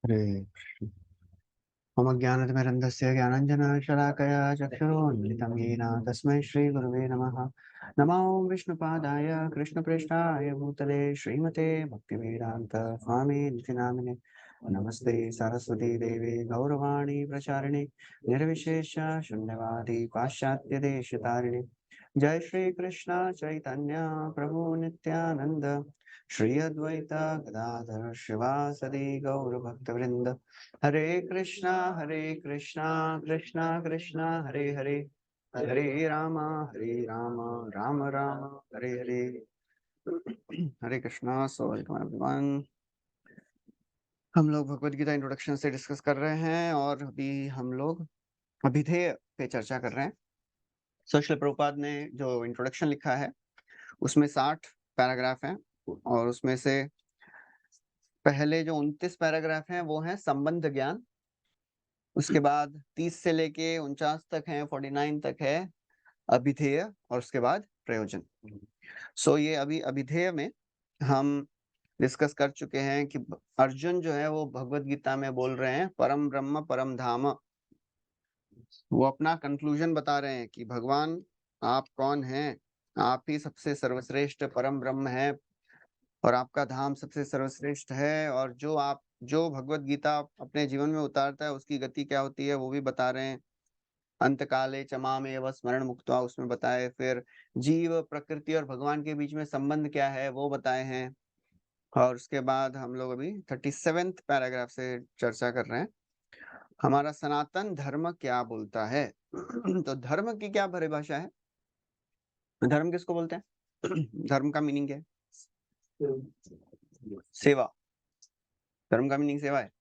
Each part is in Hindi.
हरे मम ज्ञानतिमिरन्धस्य ज्ञानाञ्जनशलाकया चक्षुरोन्मिलितं येन तस्मै श्रीगुरवे नमः। नमो विष्णुपादाय कृष्णप्रेष्ठाय भूतले श्रीमते भक्तिवेदान्त स्वामिनिति नामिने। नमस्ते सरस्वती देवे गौरवाणी प्रचारिणे निर्विशेष शून्यवादी पाश्चात्यदेशतारिणे। जय श्री कृष्ण चैतन्य प्रभु नित्यानंद श्री अद्वैता गदाधर शिवासदि गौरभक्तवृंद। Hare Krishna Krishna Krishna Hare Hare, Hare Ram Ram Ram Hare Hare. Hare Krishna. So welcome everyone. हम लोग भगवत गीता इंट्रोडक्शन से डिस्कस कर रहे हैं और अभी हम लोग अभिधेय पे चर्चा कर रहे हैं। सो श्रील प्रभुपाद ने जो इंट्रोडक्शन लिखा है उसमें 60 पैराग्राफ हैं और उसमें से पहले जो 29 पैराग्राफ हैं वो हैं संबंध ज्ञान। उसके बाद 30 से लेके 49 तक है, 49 तक है अभिधेय और उसके बाद प्रयोजन। सो ये अभी अभिधेय में हम डिस्कस कर चुके हैं कि अर्जुन जो है वो भगवत गीता में बोल रहे हैं परम ब्रह्म परम धाम। वो अपना कंक्लूजन बता रहे हैं कि भगवान आप कौन हैं, आप ही सबसे सर्वश्रेष्ठ परम ब्रह्म है और आपका धाम सबसे सर्वश्रेष्ठ है। और जो भगवत गीता अपने जीवन में उतारता है उसकी गति क्या होती है वो भी बता रहे हैं। अंत काले चमामेव स्मरण मुक्त्वा उसमें बताए। फिर जीव प्रकृति और भगवान के बीच में संबंध क्या है वो बताए हैं। और उसके बाद हम लोग अभी 37वें पैराग्राफ से चर्चा कर रहे हैं हमारा सनातन धर्म क्या बोलता है। तो धर्म की क्या परिभाषा है, धर्म किसको बोलते हैं? धर्म का मीनिंग क्या है? सेवा। धर्म का मीनिंग सेवा है।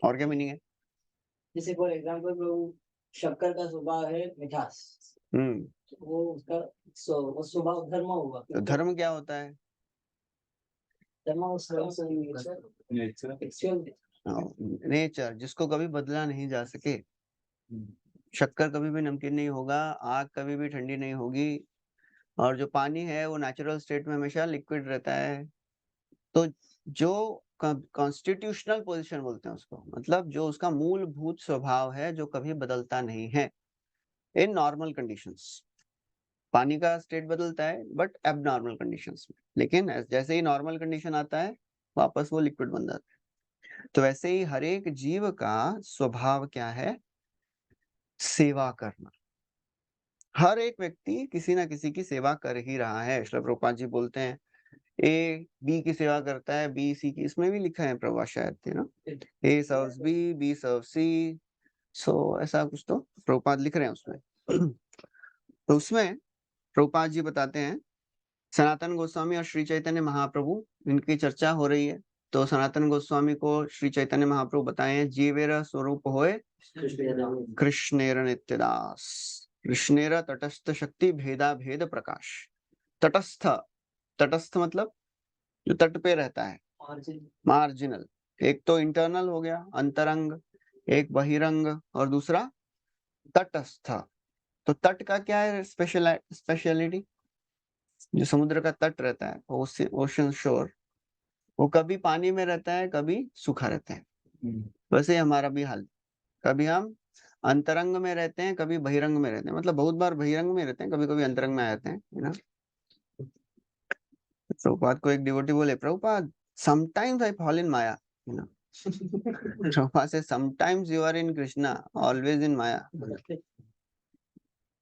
और क्या मीनिंग है? जैसे फॉर एग्जाम्पल शक्कर का स्वभाव है मिठास, तो वो उसका वो स्वभाव धर्म होगा। तो धर्म क्या होता है? धर्म उसका नेचर जिसको कभी बदला नहीं जा सके। शक्कर कभी भी नमकीन नहीं होगा, आग कभी भी ठंडी नहीं होगी और जो पानी है वो नेचुरल स्टेट में हमेशा लिक्विड रहता है। तो जो कॉन्स्टिट्यूशनल पोजीशन बोलते हैं उसको, मतलब जो उसका मूलभूत स्वभाव है जो कभी बदलता नहीं है इन नॉर्मल कंडीशंस। पानी का स्टेट बदलता है बट एबनॉर्मल कंडीशंस में, लेकिन जैसे ही नॉर्मल कंडीशन आता है वापस वो लिक्विड बन जाता है। तो वैसे ही हर एक जीव का स्वभाव क्या है? सेवा करना। हर एक व्यक्ति किसी ना किसी की सेवा कर ही रहा है। श्रील प्रभुपाद जी बोलते हैं ए बी की सेवा करता है, बी सी की, इसमें भी लिखा है प्रभुपाद शायद थे ना, ए सर्व्स बी सर्व्स सी। सो ऐसा कुछ तो प्रभुपाद लिख रहे हैं उसमें। तो उसमें प्रभुपाद जी बताते हैं सनातन गोस्वामी और श्री चैतन्य महाप्रभु इनकी चर्चा हो रही है। तो सनातन गोस्वामी को श्री चैतन्य महाप्रभु बताए हैं जीवेर स्वरूप होए कृष्णेर नित्यदास, कृष्णेर तटस्थ शक्ति भेदा भेद प्रकाश। तटस्थ, तटस्थ मतलब जो तट पे रहता है, मार्जिनल। एक तो इंटरनल हो गया अंतरंग, एक बहिरंग और दूसरा तटस्थ। तो तट का क्या है स्पेशलिटी? जो समुद्र का तट रहता है ओशन शोर, वो कभी पानी में रहता है कभी सूखा रहता है। वैसे ही हमारा भी हाल, कभी हम अंतरंग में रहते हैं कभी बहिरंग में रहते हैं, मतलब बहुत बार बहिरंग में रहते हैं, कभी कभी अंतरंग में आ जाते हैं, है ना। प्रभुपाद को एक डिवोटी बोले Prabhupada sometimes I fall in maya, है ना। प्रभुपाद से sometimes you are in Krishna always in maya.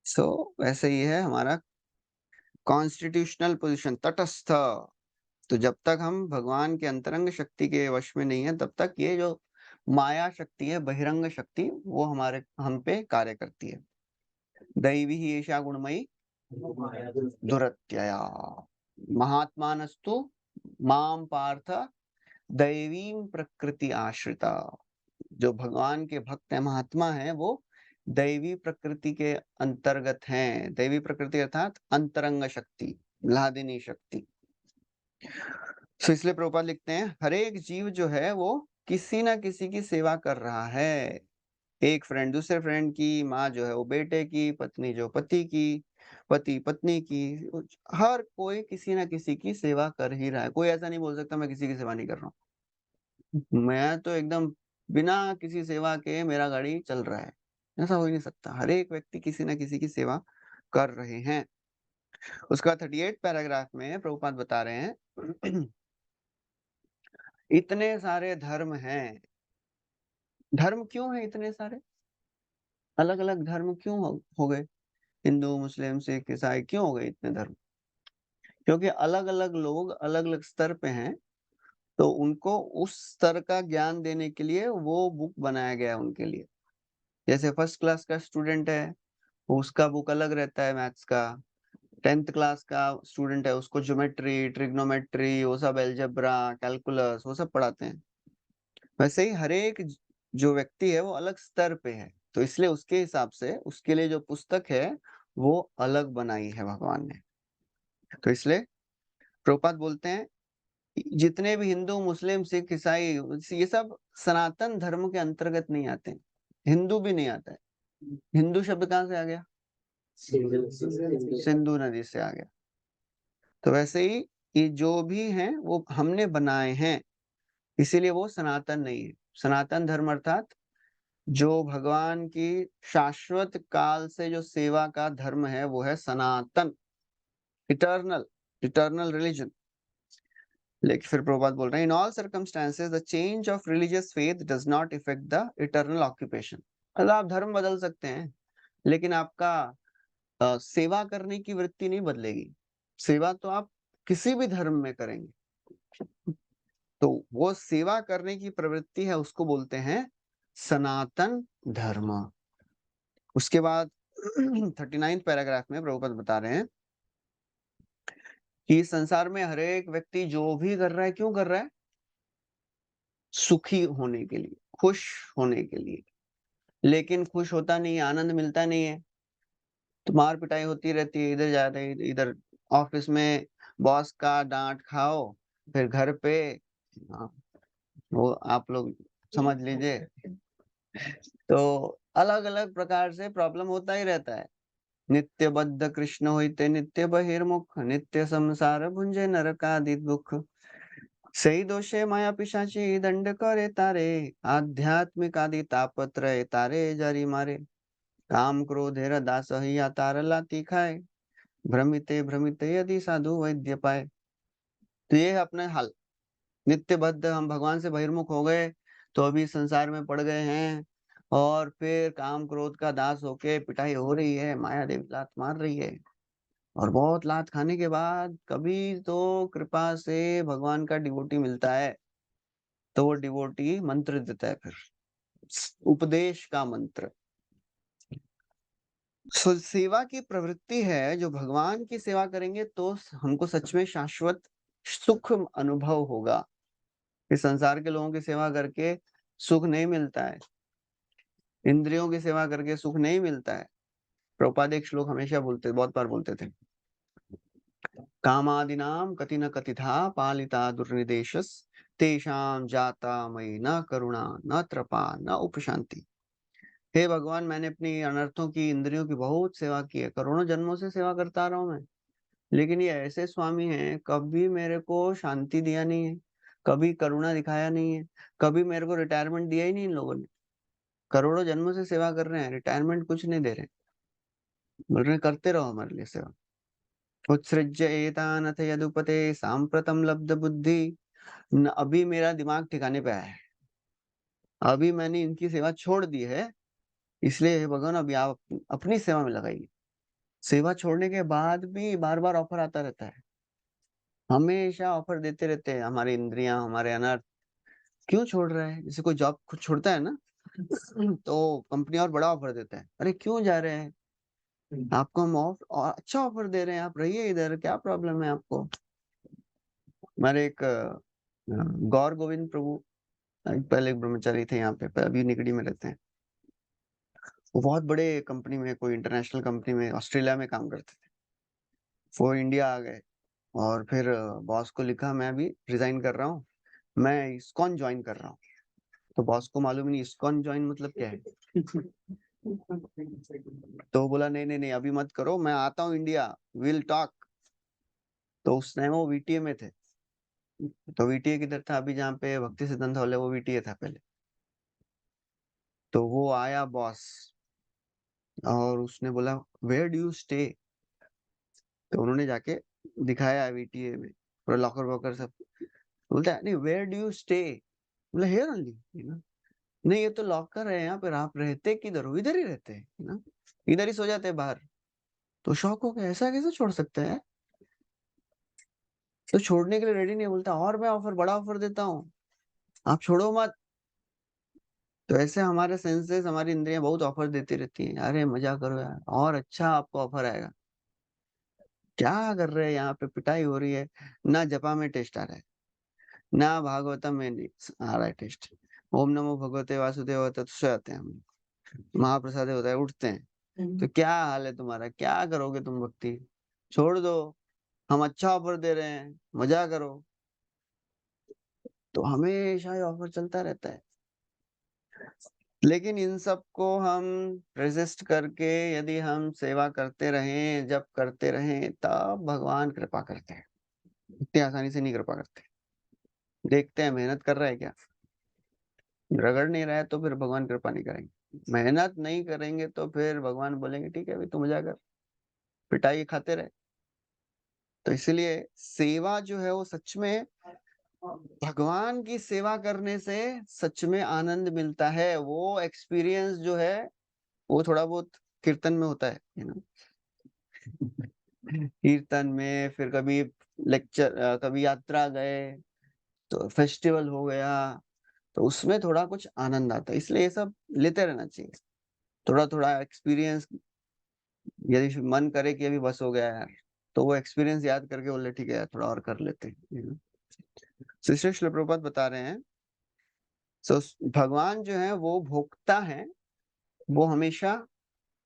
So वैसे ही है हमारा कॉन्स्टिट्यूशनल पोजीशन तटस्थ। तो जब तक हम भगवान के अंतरंग शक्ति के वश में नहीं है तब तक ये जो माया शक्ति है, बहिरंग शक्ति, वो हम पे कार्य करती है। दैवी ही ऐसा गुणमयी दुरत्यया महात्मानस्तु माम पार्थ दैवी प्रकृति आश्रिता। जो भगवान के भक्त है, महात्मा है, वो दैवी प्रकृति के अंतर्गत हैं। दैवी प्रकृति अर्थात अंतरंग शक्ति, लादिनी शक्ति। तो इसलिए प्रभुपाद लिखते हैं हर एक जीव जो है वो किसी ना किसी की सेवा कर रहा है। एक फ्रेंड दूसरे फ्रेंड की, माँ जो है वो बेटे की, पत्नी जो पति की, पति पत्नी की, हर कोई किसी ना किसी की सेवा कर ही रहा है। कोई ऐसा नहीं बोल सकता मैं किसी की सेवा नहीं कर रहा हूँ। मैं तो एकदम बिना किसी सेवा के मेरा गाड़ी चल रहा है, ऐसा हो ही नहीं सकता। हर एक व्यक्ति किसी ना किसी की सेवा कर रहे हैं। उसका 38 पैराग्राफ में प्रभुपाद बता रहे हैं इतने सारे धर्म हैं। धर्म क्यों है इतने सारे? अलग अलग धर्म क्यों हो गए? हिंदू, मुस्लिम, सिख, ईसाई क्यों हो गए इतने धर्म? क्योंकि अलग अलग लोग अलग अलग स्तर पे हैं, तो उनको उस स्तर का ज्ञान देने के लिए वो बुक बनाया गया है उनके लिए। जैसे फर्स्ट क्लास का स्टूडेंट है, उसका बुक अलग रहता है मैथ्स का। 10th क्लास का स्टूडेंट है, उसको ज्योमेट्री, ट्रिग्नोमेट्री, वो सब अलजेब्रा, कैलकुलस, वो सब पढ़ाते हैं। वैसे ही हर एक जो व्यक्ति है वो अलग स्तर पे है, तो इसलिए उसके हिसाब से उसके लिए जो पुस्तक है वो अलग बनाई है भगवान ने। तो इसलिए प्रभुपाद बोलते हैं जितने भी हिंदू, मुस्लिम, सिख, ईसाई, ये सब सनातन धर्म के अंतर्गत नहीं आते। हिंदू भी नहीं आता है। हिंदू शब्द कहाँ से आ गया? सिंधु नदी से आ गया। तो वैसे ही ये जो भी हैं वो हमने बनाए हैं, इसीलिए वो सनातन नहीं है। सनातन धर्म अर्थात जो भगवान की शाश्वत काल से जो सेवा का धर्म है वो है सनातन, इटर्नल, इटर्नल रिलीजन। लेकिन फिर प्रभुपाद बोल रहे हैं in all circumstances the change of religious faith does not effect the eternal occupation. मतलब आप धर्म बदल सकते हैं, लेकिन आपका सेवा करने की वृत्ति नहीं बदलेगी। सेवा तो आप किसी भी धर्म में करेंगे, तो वो सेवा करने की प्रवृत्ति है, उसको बोलते हैं सनातन धर्म। उसके बाद 39 पैराग्राफ में प्रभुपाद बता रहे हैं कि संसार में हर एक व्यक्ति जो भी कर रहा है, क्यों कर रहा है? सुखी होने के लिए, खुश होने के लिए। लेकिन खुश होता नहीं है, आनंद मिलता नहीं है, तो मार पिटाई होती रहती है। इधर जा रहे इधर, ऑफिस में बॉस का डांट खाओ, फिर घर पे वो आप लोग समझ लीजिए। तो अलग अलग प्रकार से प्रॉब्लम होता ही रहता है। नित्य बद्ध कृष्ण होते नित्य बहिर्मुख, नित्य संसार भुंजे नरकादि दुख। सही दोषे माया पिशाची दंड करे तारे, आध्यात्मिक आदि तापत्रय तारे जारी मारे। काम क्रोधेर दास हिया तार लाती खाए, भ्रमिते भ्रमिते यदि साधु वैद्य पाए। तो ये है अपने हाल। नित्य बद्ध हम भगवान से बहिर्मुख हो गए, तो अभी संसार में पड़ गए हैं, और फिर काम क्रोध का दास होके पिटाई हो रही है, माया देवी लात मार रही है। और बहुत लात खाने के बाद कभी तो कृपा से भगवान का डिवोटी मिलता है, तो वो डिवोटी मंत्र देता है, फिर उपदेश का मंत्र। सेवा की प्रवृत्ति है, जो भगवान की सेवा करेंगे तो हमको सच में शाश्वत सुख अनुभव होगा। इस संसार के लोगों की सेवा करके सुख नहीं मिलता है, इंद्रियों की सेवा करके सुख नहीं मिलता है। प्रभुपाद एक श्लोक हमेशा बोलते, बहुत बार बोलते थे, कामादिनाम कति न कतिथा पालिता दुर्निदेशस, तेषां जाता मयि न करुणा न त्रपा न उपशांति। हे भगवान, मैंने अपनी अनर्थों की, इंद्रियों की बहुत सेवा की है, करोड़ों जन्मों से सेवा करता रहा हूं मैं, लेकिन ये ऐसे स्वामी हैं, कभी मेरे को शांति दिया नहीं है, कभी करुणा दिखाया नहीं है, कभी मेरे को रिटायरमेंट दिया ही नहीं इन लोगों ने। करोड़ों जन्मों से सेवा कर रहे हैं, रिटायरमेंट कुछ नहीं दे रहे, बोल रहे करते रहो हमारे लिए सेवा। उत्सृज्य एतानथ यदुपते सांप्रतम लब्ध बुद्धि। अभी मेरा दिमाग ठिकाने पे आया है, अभी मैंने इनकी सेवा छोड़ दी है, इसलिए हे भगवान अभी आप अपनी सेवा में लगाइए। सेवा छोड़ने के बाद भी बार बार ऑफर आता रहता है, हमेशा ऑफर देते रहते हैं। हमारी इंद्रियां, हमारे अनर्थ क्यों छोड़ रहे हैं? जैसे कोई जॉब कुछ छोड़ता है ना, तो कंपनी और बड़ा ऑफर देता है, अरे क्यों जा रहे हैं, आपको हम अच्छा ऑफर दे रहे हैं, आप रहिए इधर, क्या प्रॉब्लम है आपको? हमारे एक गौर गोविंद प्रभु, पहले एक ब्रह्मचारी थे यहाँ पे, अभी निकड़ी में रहते हैं। वो बहुत बड़े कंपनी में, कोई इंटरनेशनल कंपनी में ऑस्ट्रेलिया में काम करते थे। वो इंडिया आ गए, और फिर बॉस को लिखा मैं अभी रिजाइन कर रहा हूँ, मैं इस्कॉन ज्वाइन कर रहा हूँ। तो बॉस को मालूम नहीं इस्कॉन ज्वाइन मतलब क्या है। तो बोला नहीं नहीं नहीं, अभी मत करो, मैं आता हूँ इंडिया, विल टॉक। तो उस टाइम वो वीटीए में थे, तो VTA किधर था? अभी जहाँ पे भक्ति सिद्धांत हॉल है वो VTA था पहले। तो वो आया बॉस और उसने बोला वेयर डू यू स्टे? तो उन्होंने जाके दिखाया VTA में पूरा लॉकर वॉकर सब। बोलता है नहीं वेयर डू यू स्टे? बोला हियर ओनली, नहीं ये तो लॉकर है यहाँ पर, आप रहते किधर हो? इधर ही रहते हैं ना, इधर ही सो जाते हैं बाहर। तो शौक हो गया, ऐसा कैसे छोड़ सकते हैं? तो छोड़ने के लिए रेडी नहीं, बोलता और मैं ऑफर, बड़ा ऑफर देता हूँ, आप छोड़ो मत। तो ऐसे हमारे सेंसेस, हमारी इंद्रियां बहुत ऑफर देती रहती हैं, अरे मजा करो यार, और अच्छा आपको ऑफर आएगा। क्या कर रहे हैं यहाँ पे? पिटाई हो रही है, ना जपा में टेस्ट आ रहा है, ना भागवतम में आ रहा है टेस्ट। ओम नमो भगवते वासुदेव होता तो सो जाते हैं हम, महाप्रसाद होता है उठते हैं। तो क्या हाल है तुम्हारा? क्या करोगे तुम भक्ति? छोड़ दो, हम अच्छा ऑफर दे रहे हैं, मजा करो। तो हमेशा ये ऑफर चलता रहता है। लेकिन इन सब को हम रेजिस्ट करके यदि हम सेवा करते रहें, जब करते रहें, तब भगवान कृपा करते हैं। इतनी आसानी से नहीं कृपा करते। देखते हैं मेहनत कर रहा है क्या, रगड़ नहीं रहा है तो फिर भगवान कृपा नहीं करेंगे। मेहनत नहीं करेंगे तो फिर भगवान बोलेंगे ठीक है भाई तू मजा कर, पिटाई खाते रहे। तो इसलिए सेवा जो है वो सच में, भगवान की सेवा करने से सच में आनंद मिलता है। वो एक्सपीरियंस जो है वो थोड़ा बहुत कीर्तन में होता है, कीर्तन में, फिर कभी लेक्चर, कभी यात्रा गए, तो फेस्टिवल हो गया, तो उसमें थोड़ा कुछ आनंद आता है। इसलिए ये सब लेते रहना चाहिए, थोड़ा थोड़ा एक्सपीरियंस। यदि मन करे कि अभी बस हो गया यार, तो वो एक्सपीरियंस याद करके बोले ठीक है यार थोड़ा और कर लेते हैं। श्री श्रील प्रभुपाद बता रहे हैं, सो भगवान जो है वो भोक्ता है, वो हमेशा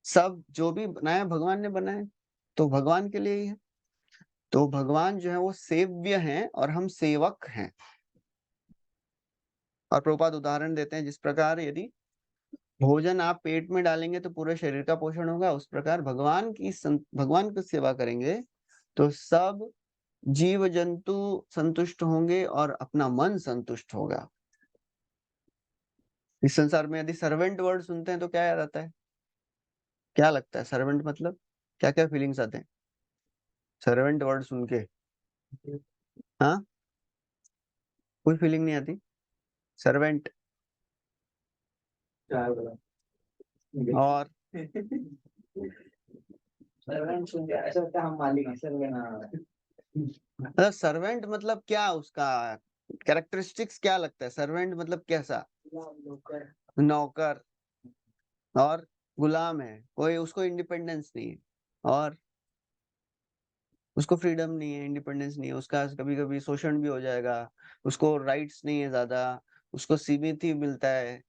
सब जो भी बनाया भगवान ने बनाया, तो भगवान के लिए ही है। तो भगवान जो है वो सेव्य है और हम सेवक हैं। और प्रभुपाद उदाहरण देते हैं, जिस प्रकार यदि भोजन आप पेट में डालेंगे तो पूरे शरीर का पोषण होगा, उस प्रकार भगवान की सेवा करेंगे तो सब जीव जंतु संतुष्ट होंगे और अपना मन संतुष्ट होगा। इस संसार में यदि सर्वेंट वर्ड सुनते हैं तो क्या याद आता है? क्या लगता है सर्वेंट मतलब? क्या क्या फीलिंग्स आते हैं सर्वेंट वर्ड सुन के? हाँ, कोई फीलिंग नहीं आती सर्वेंट? और सर्वेंट सुन के ऐसा लगता है हम मालिक हैं, सर्वेंट। मतलब सर्वेंट मतलब क्या, उसका कैरेक्टरिस्टिक्स क्या लगता है? सर्वेंट मतलब कैसा? नौकर और गुलाम है, कोई उसको इंडिपेंडेंस नहीं है, और उसको फ्रीडम नहीं है, इंडिपेंडेंस नहीं है उसका, कभी कभी शोषण भी हो जाएगा, उसको राइट्स नहीं है ज्यादा, उसको सीमित ही मिलता है।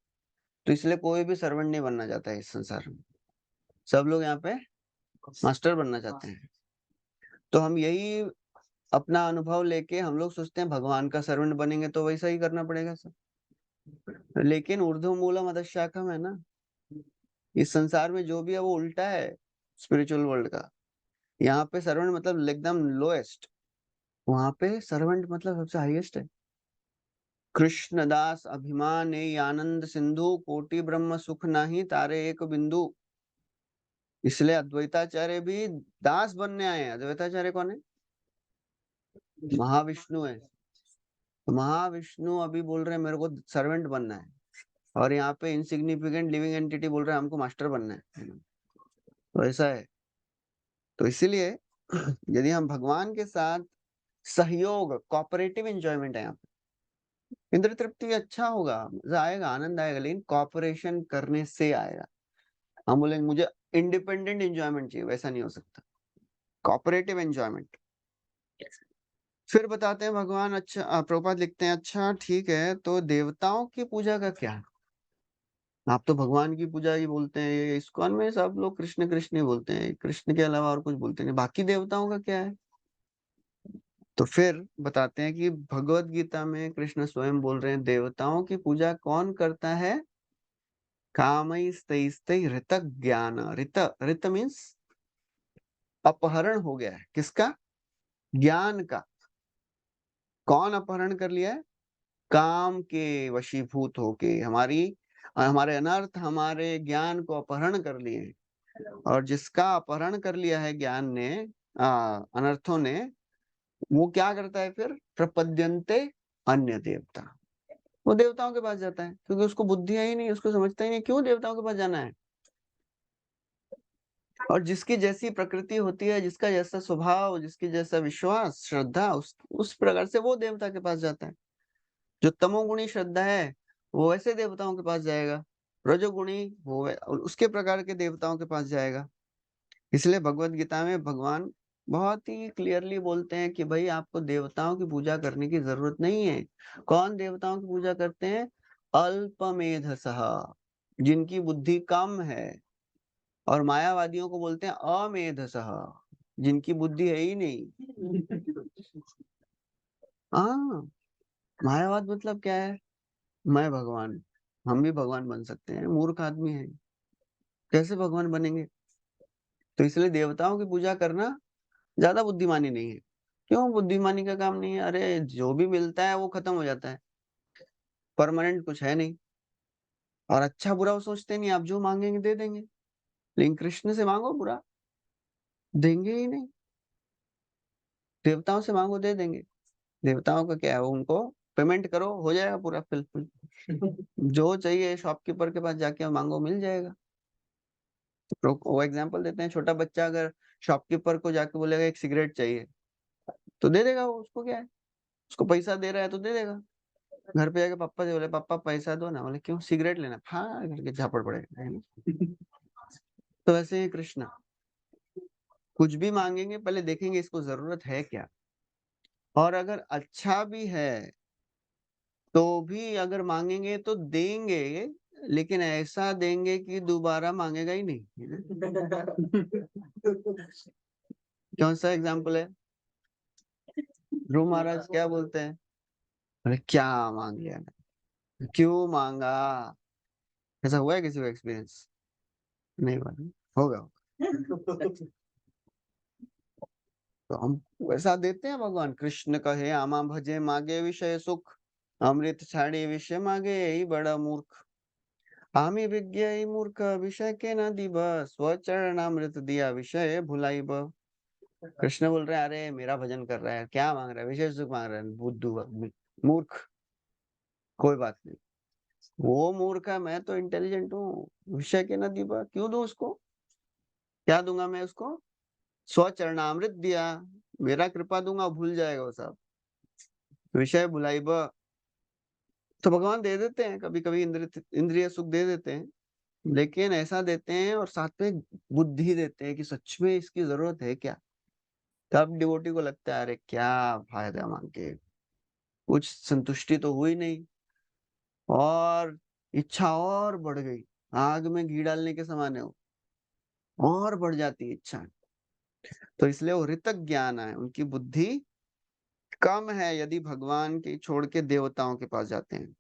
तो इसलिए कोई भी सर्वेंट नहीं बनना चाहता है इस संसार में, सब लोग यहाँ पे मास्टर बनना चाहते हैं। तो हम यही अपना अनुभव लेके हम लोग सोचते हैं भगवान का सर्वेंट बनेंगे तो वैसा ही करना पड़ेगा सब। लेकिन ऊर्ध्व मूलम अधः शाखम है ना, इस संसार में जो भी है वो उल्टा है स्पिरिचुअल वर्ल्ड का। यहाँ पे सर्वेंट मतलब एकदम लोएस्ट, वहां पे सर्वेंट मतलब सबसे हाईएस्ट है। कृष्णदास अभिमान आनंद सिंधु, कोटि ब्रह्म सुख नाही तारे एक बिंदु। इसलिए अद्वैताचार्य भी दास बनने आए हैं। अद्वैताचार्य कौन है? महाविष्णु है। तो महाविष्णु अभी बोल रहे हैं मेरे को सर्वेंट बनना है, और यहाँ पे इनसिग्निफिकेंट लिविंग एंटिटी बोल रहे हैं हमको मास्टर बनना है। तो ऐसा है। तो इसीलिए यदि हम भगवान के साथ सहयोग, कोऑपरेटिव एंजॉयमेंट है यहाँ पे, इंद्र तृप्ति अच्छा होगा, मजा आएगा, आनंद आएगा, लेकिन कॉपरेशन करने से आएगा। हम बोलेंगे मुझे इंडिपेंडेंट एंजॉयमेंट चाहिए, वैसा नहीं हो सकता, कॉपरेटिव एंजॉयमेंट। फिर बताते हैं भगवान, अच्छा प्रभुपाद लिखते हैं अच्छा ठीक है, तो देवताओं की पूजा का क्या? आप तो भगवान की पूजा ही बोलते हैं, ये इस्कॉन में सब लोग कृष्ण कृष्ण ही बोलते हैं, कृष्ण के अलावा और कुछ बोलते नहीं, बाकी देवताओं का क्या है? तो फिर बताते हैं कि भगवत गीता में कृष्ण स्वयं बोल रहे हैं देवताओं की पूजा कौन करता है? कामैस्तैस्तै ऋत ज्ञान, ऋत, ऋत मीन्स अपहरण हो गया है, किसका? ज्ञान का। कौन अपहरण कर लिया है? काम के वशीभूत होके हमारे अनर्थ हमारे ज्ञान को अपहरण कर लिए हैं। और जिसका अपहरण कर लिया है ज्ञान ने, अनर्थों ने, वो क्या करता है फिर? प्रपद्यन्ते अन्य देवता, वो देवताओं के पास जाता है, क्योंकि उसको बुद्धि है ही नहीं, उसको समझता ही नहीं क्यों देवताओं के पास जाना है। और जिसकी जैसी प्रकृति होती है, जिसका जैसा स्वभाव, जिसकी जैसा विश्वास, श्रद्धा, उस प्रकार से वो देवता के पास जाता है। जो तमोगुणी श्रद्धा है वो वैसे देवताओं के पास जाएगा, रजोगुणी वो उसके प्रकार के देवताओं के पास जाएगा। इसलिए भगवत गीता में भगवान बहुत ही क्लियरली बोलते हैं कि भाई आपको देवताओं की पूजा करने की जरूरत नहीं है। कौन देवताओं की पूजा करते हैं? अल्पमेधसः, जिनकी बुद्धि कम है। और मायावादियों को बोलते हैं अमेधसः, जिनकी बुद्धि है ही नहीं। हाँ, मायावाद मतलब क्या है? मैं भगवान, हम भी भगवान बन सकते हैं, मूर्ख आदमी है, कैसे भगवान बनेंगे? तो इसलिए देवताओं की पूजा करना ज्यादा बुद्धिमानी नहीं है। क्यों बुद्धिमानी का काम नहीं है? अरे जो भी मिलता है वो खत्म हो जाता है, परमानेंट कुछ है नहीं। और अच्छा बुरा वो सोचते नहीं, आप जो मांगेंगे दे देंगे। लेकिन कृष्ण से मांगो बुरा, देंगे ही नहीं। देवताओं से मांगो, दे देंगे। देवताओं का क्या है, उनको पेमेंट करो, हो जाएगा पूरा फिल। जो चाहिए शॉपकीपर के पास जाके मांगो, मिल जाएगा। तो वो एग्जांपल देते हैं, छोटा बच्चा अगर शॉपकीपर को जाके बोलेगा एक सिगरेट चाहिए, तो दे देगा वो, उसको क्या है, उसको पैसा दे रहा है तो दे देगा। घर पे जाके पापा से बोले पापा पैसा दो ना, बोले क्यों? सिगरेट लेना। हाँ करके झापड़ पड़ेगा, है ना? तो ऐसे ही कृष्ण, कुछ भी मांगेंगे पहले देखेंगे इसको जरूरत है क्या, और अगर अच्छा भी है तो भी अगर मांगेंगे तो देंगे, लेकिन ऐसा देंगे कि दोबारा मांगेगा ही नहीं। कौन सा एग्जाम्पल है? ध्रुव महाराज क्या बोलते हैं? अरे क्या मांग लिया, क्यों मांगा? ऐसा हुआ है किसी को एक्सपीरियंस? नहीं हुआ ना? होगा। तो हम वैसा देते हैं। भगवान कृष्ण कहे आमा भजे मागे विषय सुख, अमृत छाड़ी विषय मागे यही बड़ा मूर्ख। आमी विज्ञ यही मूर्ख, विषय के न दिब, स्वचरण अमृत दिया विषय भुलाई ब। कृष्ण बोल रहे हैं अरे मेरा भजन कर रहा है, क्या मांग रहा है? विषय सुख मांग रहा है, बुद्धू मूर्ख। कोई बात नहीं, वो मूर्ख है, मैं तो इंटेलिजेंट हूँ। विषय के न दिब, क्यों दूं उसको? क्या दूंगा मैं उसको? स्वचरणामृत दिया, मेरा कृपा दूंगा, भूल जाएगा वो सब। विषय भुलाई ब। तो भगवान दे देते हैं कभी कभी, इंद्रिय सुख दे देते हैं, लेकिन ऐसा देते हैं और साथ में बुद्धि देते हैं कि सच में इसकी जरूरत है क्या। तब डिवोटी को लगता है अरे क्या फायदा मांग के, कुछ संतुष्टि तो हुई नहीं, और इच्छा और बढ़ गई। आग में घी डालने के समान है वो, और बढ़ जाती है इच्छा। तो इसलिए वो ऋतक ज्ञान है, उनकी बुद्धि कम है यदि भगवान के छोड़ के देवताओं के पास जाते हैं।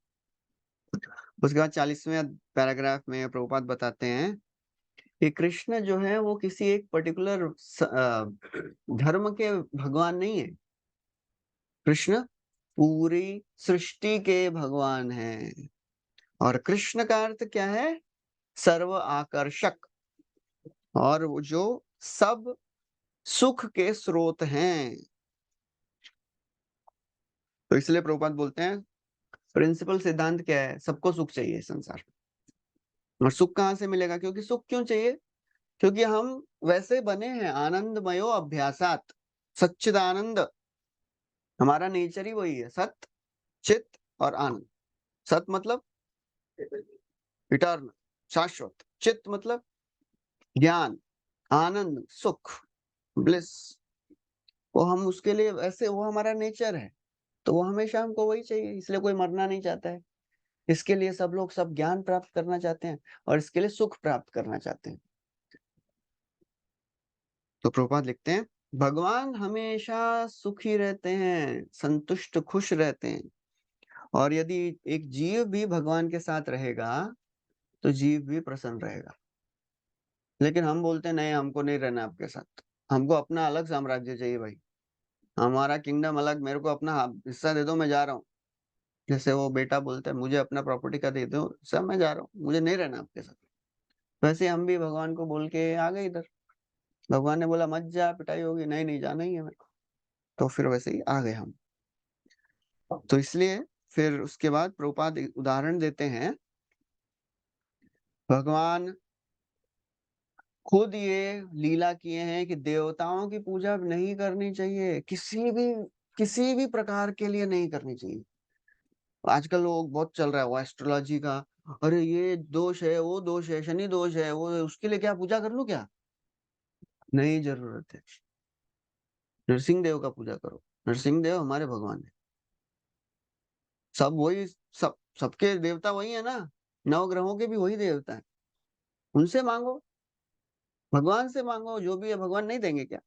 उसके बाद 40वें पैराग्राफ में प्रभुपाद बताते हैं कि कृष्ण जो है वो किसी एक पर्टिकुलर धर्म के भगवान नहीं है। कृष्ण पूरी सृष्टि के भगवान हैं। और कृष्ण का अर्थ क्या है? सर्व आकर्षक, और वो जो सब सुख के स्रोत हैं। तो इसलिए प्रभुपाद बोलते हैं प्रिंसिपल सिद्धांत क्या है? सबको सुख चाहिए संसार में। और सुख कहाँ से मिलेगा? क्योंकि सुख क्यों चाहिए? क्योंकि हम वैसे बने हैं, आनंदमयो अभ्यासात, सच्चिदानंद। हमारा नेचर ही वही है, सत, चित और आनंद। सत मतलब इटर्नल, शाश्वत। चित मतलब ज्ञान, आनंद, सुख, ब्लिस। वो हम उसके लिए वैसे, वो हमारा नेचर है, तो वो हमेशा हमको वही चाहिए। इसलिए कोई मरना नहीं चाहता है। इसके लिए सब लोग सब ज्ञान प्राप्त करना चाहते हैं, और इसके लिए सुख प्राप्त करना चाहते हैं। तो प्रभुपाद लिखते हैं भगवान हमेशा सुखी रहते हैं, संतुष्ट, खुश रहते हैं। और यदि एक जीव भी भगवान के साथ रहेगा तो जीव भी प्रसन्न रहेगा। लेकिन हम बोलते हैं नहीं, हमको नहीं रहना आपके साथ, हमको अपना अलग साम्राज्य चाहिए भाई, हमारा किंगडम अलग, मेरे को अपना हिस्सा दे दो, मैं जा रहा हूँ। जैसे वो बेटा बोलता है मुझे अपना प्रॉपर्टी का दे दो सब, मैं जा रहा हूँ, मुझे नहीं रहना आपके साथ। वैसे हम भी भगवान को बोल के आ गए इधर। भगवान ने बोला मत जा, पिटाई होगी, नहीं नहीं जाना ही है मेरे को। तो फिर वैसे ही आ गए हम। तो इसलिए फिर उसके बाद प्रभुपाद उदाहरण देते हैं, भगवान खुद ये लीला किए हैं कि देवताओं की पूजा नहीं करनी चाहिए, किसी भी प्रकार के लिए नहीं करनी चाहिए। आजकल लोग बहुत चल रहा है वो एस्ट्रोलॉजी का, अरे ये दोष है, वो दोष है, शनि दोष है, वो उसके लिए क्या पूजा कर लूं क्या? नहीं जरूरत है। नरसिंह देव का पूजा करो, नरसिंह देव हमारे भगवान है। सब वही, सबके देवता वही है ना, नवग्रहों के भी वही देवता है। उनसे मांगो, भगवान से मांगो, जो भी है भगवान नहीं देंगे क्या?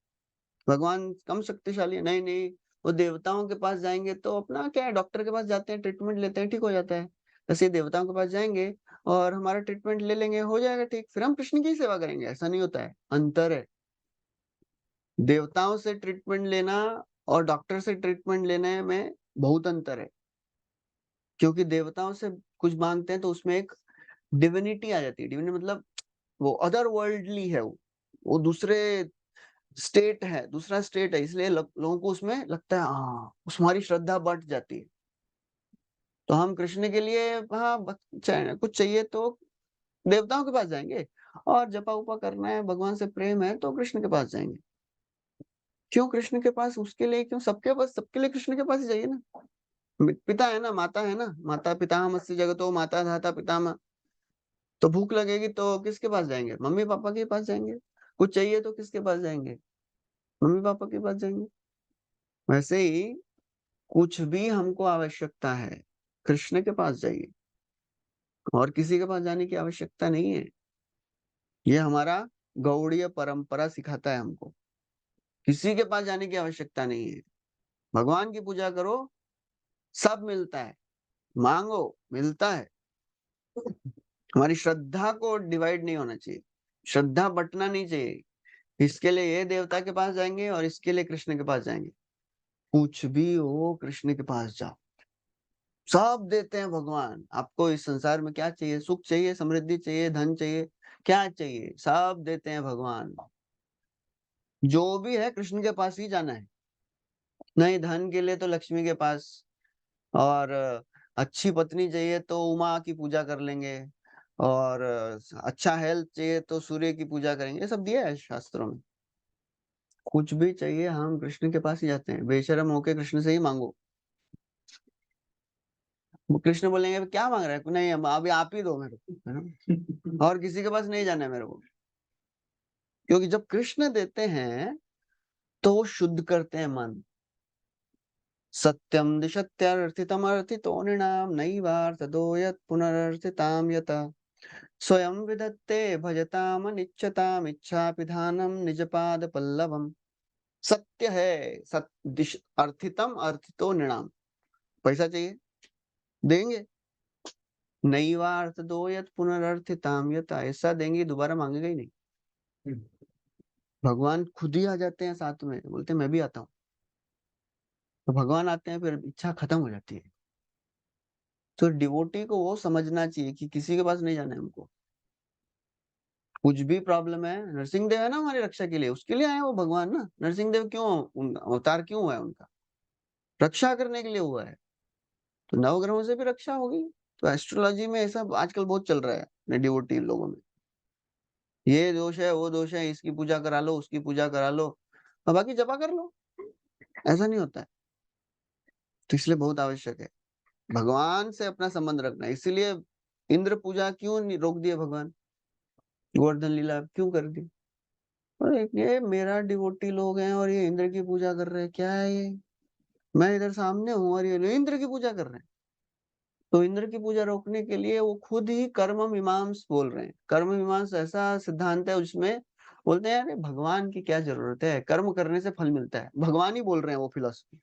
भगवान कम शक्तिशाली है? नहीं नहीं, वो देवताओं के पास जाएंगे तो अपना क्या है, डॉक्टर के पास जाते हैं, ट्रीटमेंट लेते हैं, ठीक हो जाता है। ऐसे देवताओं के पास जाएंगे और हमारा ट्रीटमेंट ले लेंगे, हो जाएगा ठीक, फिर हम कृष्ण की सेवा करेंगे। ऐसा नहीं होता है, अंतर है। देवताओं से ट्रीटमेंट लेना और डॉक्टर से ट्रीटमेंट लेने में बहुत अंतर है। क्योंकि देवताओं से कुछ मांगते हैं तो उसमें एक डिविनिटी आ जाती है। डिविनिटी मतलब वो अदर वर्ल्डली है, वो दूसरे स्टेट है, दूसरा स्टेट है, इसलिए लोगों को उसमें लगता है, हाँ, उस हमारी श्रद्धा बढ़ जाती है। तो हम कृष्ण के लिए, हाँ, कुछ चाहिए तो देवताओं के पास जाएंगे, और जपा उपा करना है, भगवान से प्रेम है तो कृष्ण के पास जाएंगे। क्यों कृष्ण के पास? उसके लिए क्यों? सबके पास, सबके लिए कृष्ण के पास ही जाइए ना। पिता है ना, माता है ना, माता पितामहस्य जगतो माता धाता पितामह। तो भूख लगेगी तो किसके पास जाएंगे? मम्मी पापा के पास जाएंगे। कुछ चाहिए तो किसके पास जाएंगे? मम्मी पापा के पास जाएंगे। वैसे ही कुछ भी हमको आवश्यकता है, कृष्ण के पास जाइए, और किसी के पास जाने की आवश्यकता नहीं है। ये हमारा गौड़ीय परंपरा सिखाता है हमको, किसी के पास जाने की आवश्यकता नहीं है। भगवान की पूजा करो, सब मिलता है, मांगो, मिलता है। हमारी श्रद्धा को डिवाइड नहीं होना चाहिए, श्रद्धा बंटना नहीं चाहिए, इसके लिए ये देवता के पास जाएंगे और इसके लिए कृष्ण के पास जाएंगे। कुछ भी हो, कृष्ण के पास जाओ, सब देते हैं भगवान। आपको इस संसार में क्या चाहिए? सुख चाहिए, समृद्धि चाहिए, धन चाहिए, क्या चाहिए? सब देते हैं भगवान। जो भी है कृष्ण के पास ही जाना है। नहीं, धन के लिए तो लक्ष्मी के पास, और अच्छी पत्नी चाहिए तो उमा की पूजा कर लेंगे, और अच्छा हेल्थ चाहिए तो सूर्य की पूजा करेंगे। ये सब दिया है शास्त्रों में। कुछ भी चाहिए हम कृष्ण के पास ही जाते हैं, बेशर्म होके कृष्ण से ही मांगो। वो कृष्ण बोलेंगे क्या मांग रहा है? नहीं, अभी आप ही दो मेरे को, है ना? और किसी के पास नहीं जाना है मेरे को। क्योंकि जब कृष्ण देते हैं तो वो शुद्ध करते हैं मन। सत्यम दिशत्यर्थितमर्थितो नृणाम नैवार्थदो यत् पुनरर्थिताम यत स्वयं विदत्ते भजताम अनिच्छताम इच्छापिधानम निजपाद पल्लवम। सत्य है, अर्थितम अर्थितो नृणाम। पैसा चाहिए, देंगे। नैवार्थ दो यत पुनरर्थिताम यत, ऐसा देंगे दोबारा मांगेगा ही नहीं। भगवान खुद ही आ जाते हैं साथ में, बोलते हैं मैं भी आता हूँ। तो भगवान आते हैं, फिर इच्छा खत्म हो जाती है। तो डिवोटी को वो समझना चाहिए कि किसी के पास नहीं जाना है हमको। कुछ भी प्रॉब्लम है, नरसिंह देव है ना हमारी रक्षा के लिए, उसके लिए आए वो भगवान ना। नरसिंह देव क्यों, अवतार क्यों हुआ है उनका? रक्षा करने के लिए हुआ है। तो नवग्रहों से भी रक्षा होगी। तो एस्ट्रोलॉजी में ऐसा आजकल बहुत चल रहा है डिवोटी लोगों में, ये दोष है, वो दोष है, इसकी पूजा करा लो, उसकी पूजा करा लो, और बाकी जपा कर लो। ऐसा नहीं होता है। तो इसलिए बहुत आवश्यक है भगवान से अपना संबंध रखना। इसीलिए इंद्र पूजा क्यों नहीं रोक दिया भगवान? गोवर्धन लीला क्यों कर दी? अरे ये मेरा डिवोटी लोग हैं और ये इंद्र की पूजा कर रहे हैं, क्या है ये? मैं इधर सामने हूँ और ये इंद्र की पूजा कर रहे हैं। तो इंद्र की पूजा रोकने के लिए वो खुद ही कर्म मीमांस बोल रहे हैं। कर्म मीमांस ऐसा सिद्धांत है, उसमें बोलते हैं अरे भगवान की क्या जरूरत है, कर्म करने से फल मिलता है। भगवान ही बोल रहे हैं वो फिलोसफी।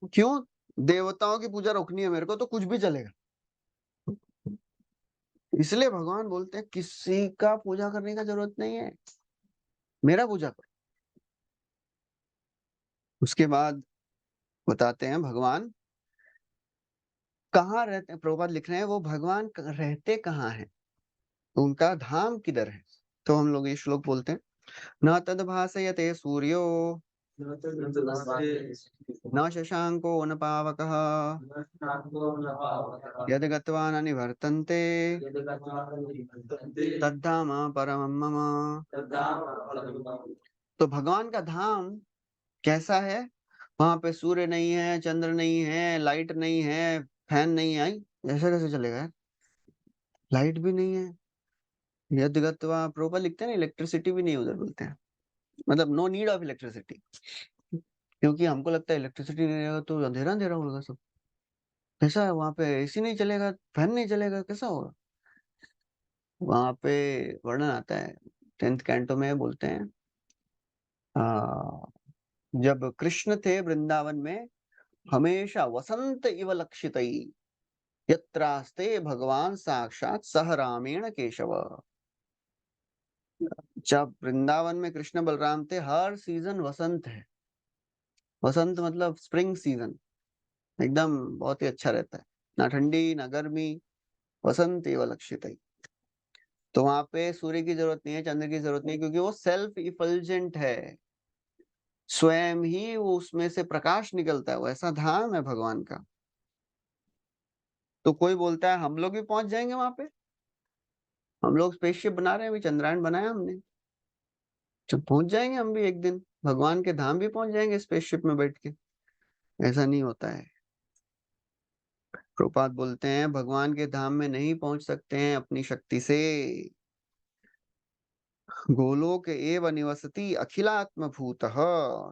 क्यों? देवताओं की पूजा रोकनी है मेरे को तो कुछ भी चलेगा। इसलिए भगवान बोलते हैं किसी का पूजा करने का जरूरत नहीं है, मेरा पूजा करो। उसके बाद बताते हैं भगवान कहाँ रहते हैं। प्रभुपाद लिख रहे हैं वो भगवान रहते कहाँ हैं, उनका धाम किधर है। तो हम लोग ये श्लोक बोलते हैं, न तद भासयते सूर्यो न शशांको न पावकः यद गत्वा न निवर्तन्ते तद्धाम परमं मम। तो भगवान का धाम कैसा है, वहां पे सूर्य नहीं है, चंद्र नहीं है, लाइट नहीं है, फैन नहीं है, ऐसा कैसे चलेगा, लाइट भी नहीं है। यद गत्वा प्रॉपर लिखते हैं ना, इलेक्ट्रिसिटी भी नहीं उधर बोलते हैं, मतलब नो नीड ऑफ इलेक्ट्रिसिटी, क्योंकि हमको लगता है इलेक्ट्रिसिटी नहीं रहेगा तो अंधेरा अंधेरा होगा सब, कैसा है वहां पे एसी नहीं चलेगा, फैन नहीं चलेगा, कैसा होगा। वहां पे वर्णन आता है 10th कैंटो में, बोलते हैं जब कृष्ण थे वृंदावन में, हमेशा वसंत इव लक्षितई यत्रास्ते भगवान साक्षात सह रामेण केशव। जब वृंदावन में कृष्ण बलराम थे, हर सीजन वसंत है, वसंत मतलब स्प्रिंग सीजन, एकदम बहुत ही अच्छा रहता है, ना ठंडी ना गर्मी, वसंत एवं लक्षित है। तो वहां पे सूर्य की जरूरत नहीं है, चंद्र की जरूरत नहीं है, क्योंकि वो सेल्फ इफल्जेंट है, स्वयं ही वो उसमें से प्रकाश निकलता है, वैसा धाम है भगवान का। तो कोई बोलता है हम लोग भी पहुंच जाएंगे वहां पे, हम लोग स्पेसशिप बना रहे हैं, अभी चंद्रयान बनाया हमने, तो पहुंच जाएंगे हम भी एक दिन, भगवान के धाम भी पहुंच जाएंगे स्पेसशिप में बैठ के। ऐसा नहीं होता है। प्रभुपाद बोलते हैं भगवान के धाम में नहीं पहुंच सकते हैं अपनी शक्ति से। गोलोक एव निवसति अखिलात्म भूतः।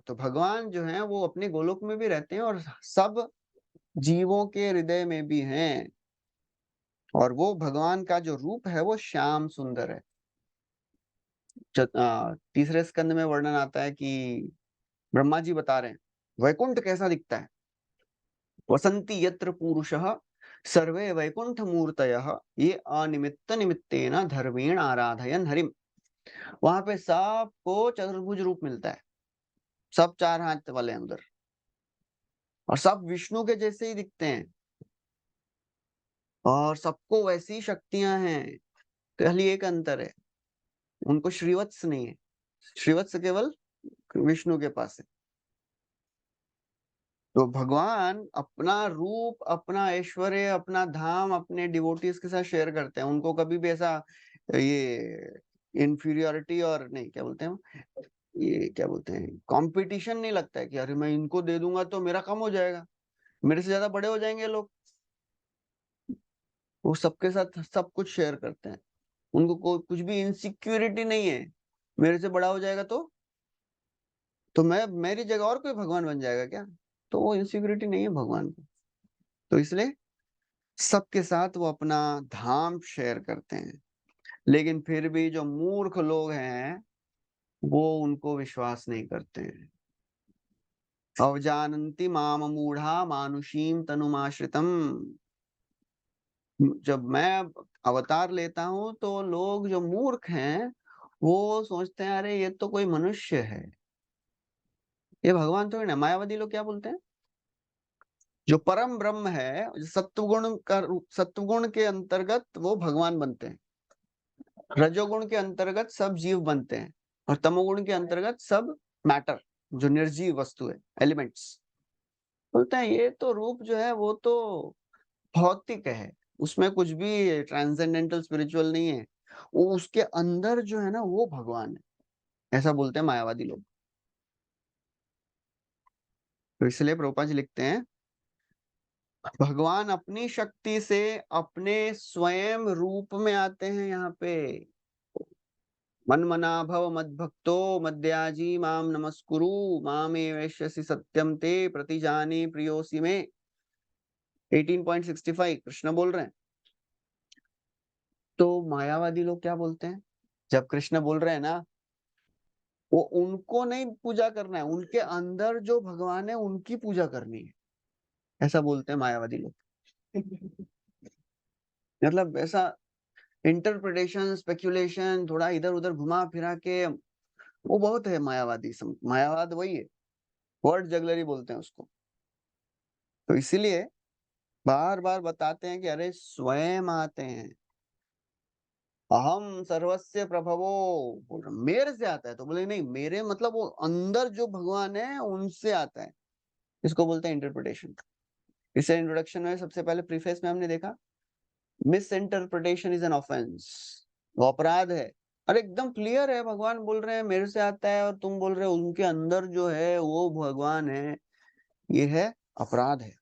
तो भगवान जो है वो अपने गोलोक में भी रहते हैं और सब जीवों के हृदय में भी हैं, और वो भगवान का जो रूप है वो श्याम सुंदर है। तीसरे स्कंद में वर्णन आता है कि ब्रह्मा जी बता रहे हैं वैकुंठ कैसा दिखता है, वसंती यत्र पुरुषः सर्वे वैकुंठ मूर्तयः ये अनिमित्त निमित्तेन धर्मेण आराधयन हरिम। वहां पे सबको चतुर्भुज रूप मिलता है, सब 4 हाथ वाले हैं उधर, और सब विष्णु के जैसे ही दिखते हैं, और सबको वैसी शक्तियां हैं। खाली एक अंतर है, उनको श्रीवत्स नहीं है, श्रीवत्स केवल विष्णु के पास है। तो भगवान अपना रूप, अपना ऐश्वर्य, अपना धाम अपने डिवोटीज के साथ शेयर करते हैं। उनको कभी भी ऐसा ये इंफीरियोरिटी और नहीं, क्या बोलते हैं, ये क्या बोलते हैं, कंपटीशन नहीं लगता है कि अरे मैं इनको दे दूंगा तो मेरा कम हो जाएगा, मेरे से ज्यादा बड़े हो जाएंगे लोग। वो सबके साथ सब कुछ शेयर करते हैं, उनको कोई कुछ भी इनसिक्योरिटी नहीं है, मेरे से बड़ा हो जाएगा तो मैं, मेरी जगह और कोई भगवान बन जाएगा क्या, तो वो इनसिक्योरिटी नहीं है भगवान को। तो इसलिए सबके साथ वो अपना धाम शेयर करते हैं। लेकिन फिर भी जो मूर्ख लोग हैं वो उनको विश्वास नहीं करते हैं। अवजानन्ति माम मूढ़ा मानुषीम तनुमाश्रितम। जब मैं अवतार लेता हूं तो लोग जो मूर्ख हैं वो सोचते हैं अरे ये तो कोई मनुष्य है, ये भगवान थोड़ी ना। मायावादी लोग क्या बोलते हैं, जो परम ब्रह्म है, सत्वगुण का रूप, सत्वगुण के अंतर्गत वो भगवान बनते हैं, रजोगुण के अंतर्गत सब जीव बनते हैं, और तमोगुण के अंतर्गत सब मैटर, जो निर्जीव वस्तु है, एलिमेंट्स। बोलते हैं ये तो रूप जो है वो तो भौतिक है, उसमें कुछ भी ट्रांसेंडेंटल स्पिरिचुअल नहीं है, वो उसके अंदर जो है ना वो भगवान है, ऐसा बोलते हैं मायावादी लोग। तो इसलिए प्रभुपाद जी लिखते हैं भगवान अपनी शक्ति से अपने स्वयं रूप में आते हैं यहाँ पे। मन्मना भव मद्भक्तो मद्याजी माम नमस्कुरु मामे वैश्यसि सत्यम ते प्रतिजाने प्रियोसी में। 18.65 कृष्ण बोल रहे हैं। तो मायावादी लोग क्या बोलते हैं, जब कृष्ण बोल रहे हैं ना, वो उनको नहीं पूजा करना है, उनके अंदर जो भगवान है उनकी पूजा करनी है, ऐसा बोलते हैं मायावादी लोग। मतलब ऐसा इंटरप्रिटेशन, स्पेक्युलेशन, थोड़ा इधर उधर घुमा फिरा के, वो बहुत है मायावादी। मायावाद वही है, वर्ड जगलरी बोलते हैं उसको। तो इसीलिए बार बार बताते हैं कि अरे स्वयं आते हैं, अहम सर्वस्य प्रभवो, बोल रहा मेरे से आता है। तो बोले नहीं, मेरे मतलब वो अंदर जो भगवान है उनसे आता है। इसको बोलते हैं इंटरप्रिटेशन। इसे इंट्रोडक्शन में सबसे पहले प्रीफेस में हमने देखा, miss interpretation is an offence, वो अपराध है। अरे एकदम क्लियर है, भगवान बोल रहे हैं मेरे से आता है और तुम बोल रहे हो उनके अंदर जो है वो भगवान है, ये है अपराध है।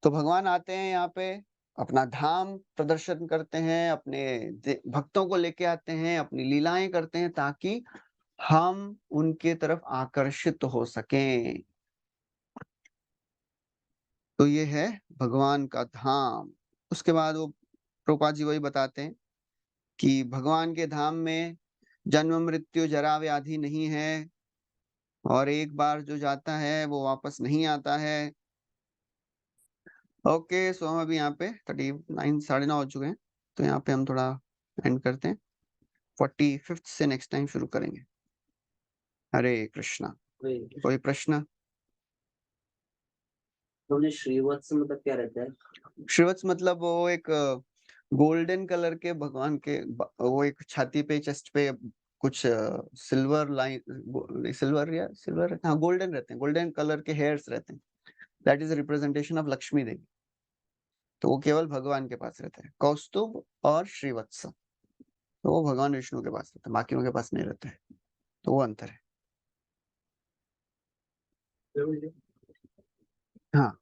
तो भगवान आते हैं यहाँ पे, अपना धाम प्रदर्शन करते हैं, अपने भक्तों को लेके आते हैं, अपनी लीलाएं करते हैं ताकि हम उनके तरफ आकर्षित हो सकें। तो ये है भगवान का धाम। उसके बाद वो प्रभुपाद जी वही बताते हैं कि भगवान के धाम में जन्म मृत्यु जरा व्याधि नहीं है, और एक बार जो जाता है वो वापस नहीं आता है। ओके, सो हम अभी यहाँ पे 39 साढ़े 9 हो चुके हैं, तो यहाँ पे हम थोड़ा एंड करते हैं। 45th से नेक्स्ट टाइम शुरू करेंगे। हरे कृष्णा। कोई प्रश्न? श्रीवत्स मतलब क्या रहता है? श्रीवत्स मतलब वो एक गोल्डन कलर के भगवान के, वो एक छाती पे, चेस्ट पे कुछ सिल्वर लाइन, सिल्वर, हाँ गोल्डन रहते हैं, गोल्डन कलर के हेयर्स रहते हैं। That is representation of Lakshmi Devi. तो वो केवल भगवान के पास रहता है। कौस्तुभ और श्रीवत्स तो वो भगवान विष्णु के पास रहता है, बाकियों के पास नहीं रहता है। तो वो अंतर है। हाँ।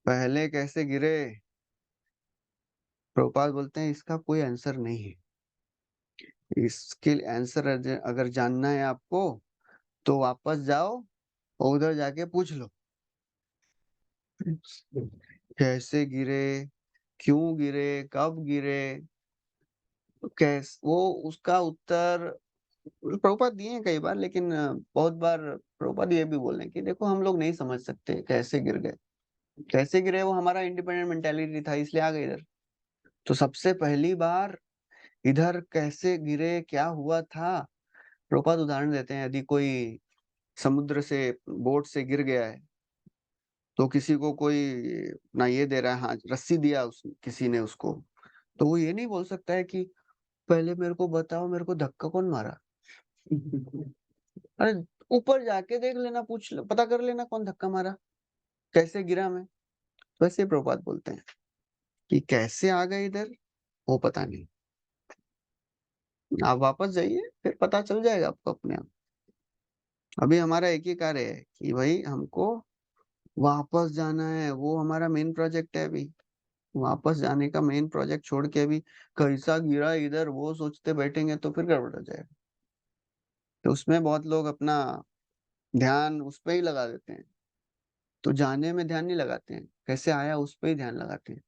पहले कैसे गिरे? प्रभुपाद बोलते हैं इसका कोई आंसर नहीं है। इसके आंसर अगर जानना है आपको तो वापस जाओ और उधर जाके पूछ लो कैसे गिरे, क्यों गिरे, कब गिरे, कैसे, वो उसका उत्तर प्रभुपाद दिए हैं कई बार, लेकिन बहुत बार प्रभुपाद ये भी बोल रहे हैं कि देखो हम लोग नहीं समझ सकते कैसे गिर गए। कैसे गिरे, वो हमारा इंडिपेंडेंट मेंटालिटी था इसलिए आ गए इधर। तो सबसे पहली बार इधर कैसे गिरे, क्या हुआ था, प्रभुपाद उदाहरण देते हैं। यदि कोई समुद्र से बोट से गिर गया है तो किसी को कोई ना ये दे रहा है, हाँ रस्सी दिया किसी ने उसको, तो वो ये नहीं बोल सकता है कि पहले मेरे को बताओ मेरे को धक्का कौन मारा। अरे ऊपर जाके देख लेना, पूछ लो, पता कर लेना कौन धक्का मारा, कैसे गिरा मैं। वैसे प्रभुपाद बोलते हैं कि कैसे आ गए इधर वो पता नहीं, आप वापस जाइए फिर पता चल जाएगा आपको अपने आप। अभी हमारा एक ही कार्य है कि भाई हमको वापस जाना है, वो हमारा मेन प्रोजेक्ट है। अभी वापस जाने का मेन प्रोजेक्ट छोड़ के अभी कैसा गिरा इधर वो सोचते बैठेंगे तो फिर गड़बड़ हो जाएगा। तो उसमें बहुत लोग अपना ध्यान उस पर ही लगा देते हैं, तो जाने में ध्यान नहीं लगाते हैं, कैसे आया उस पर ही ध्यान लगाते हैं।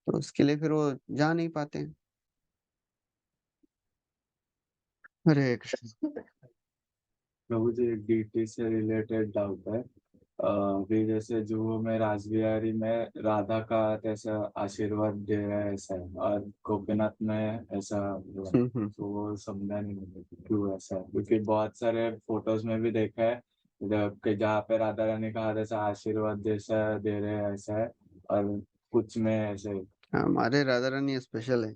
तो उसके लिए फिर वो जा नहीं पाते हैं। हरे कृष्ण। प्रभु जी, एक डीटी से रिलेटेड डाउट है। अभी जैसे जुहू में रासबिहारी में राधा का ऐसा आशीर्वाद दे रहा है ऐसा है, और गोपीनाथ में ऐसा हुआ है। तो वो समझा नहीं मुझे क्यों ऐसा है, क्योंकि बहुत सारे फोटोज में भी देखा है कि जहाँ पे राधा रानी का हाथ ऐसा आशीर्वाद जैसा दे रहे हैं ऐसा है, और कुछ में ऐसे। हमारे राधा रानी स्पेशल है,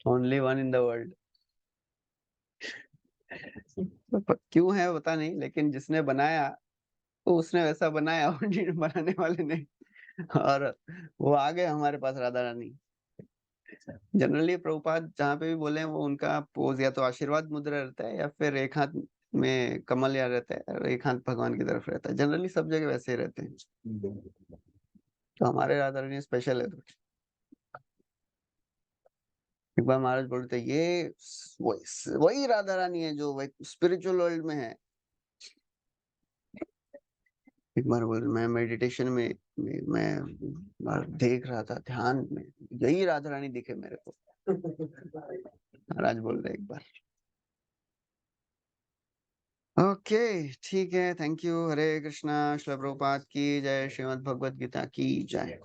only one in the world. क्यों है पता नहीं, लेकिन जिसने बनाया तो उसने वैसा बनाया और बनाने वाले ने, और वो आ गए हमारे पास राधा रानी। जनरली प्रभुपाद जहाँ पे भी बोले वो उनका पोज या तो आशीर्वाद मुद्रा रहता है या फिर एक हाथ में कमल या रहता है और एक हाथ भगवान की तरफ रहता है। जनरली सब जगह वैसे ही रहते हैं। तो हमारे राधा रानी स्पेशल है। एक बार महाराज बोलते ये वही राधा रानी है जो स्पिरिचुअल वर्ल्ड में है। एक बार बोल, मैं मेडिटेशन में मैं देख रहा था ध्यान में, यही राधा रानी दिखे मेरे को। महाराज बोल रहे एक बार ओके, ठीक है, थैंक यू। हरे कृष्णा। श्रील प्रभुपाद की जय। श्रीमद् भगवत गीता की जय।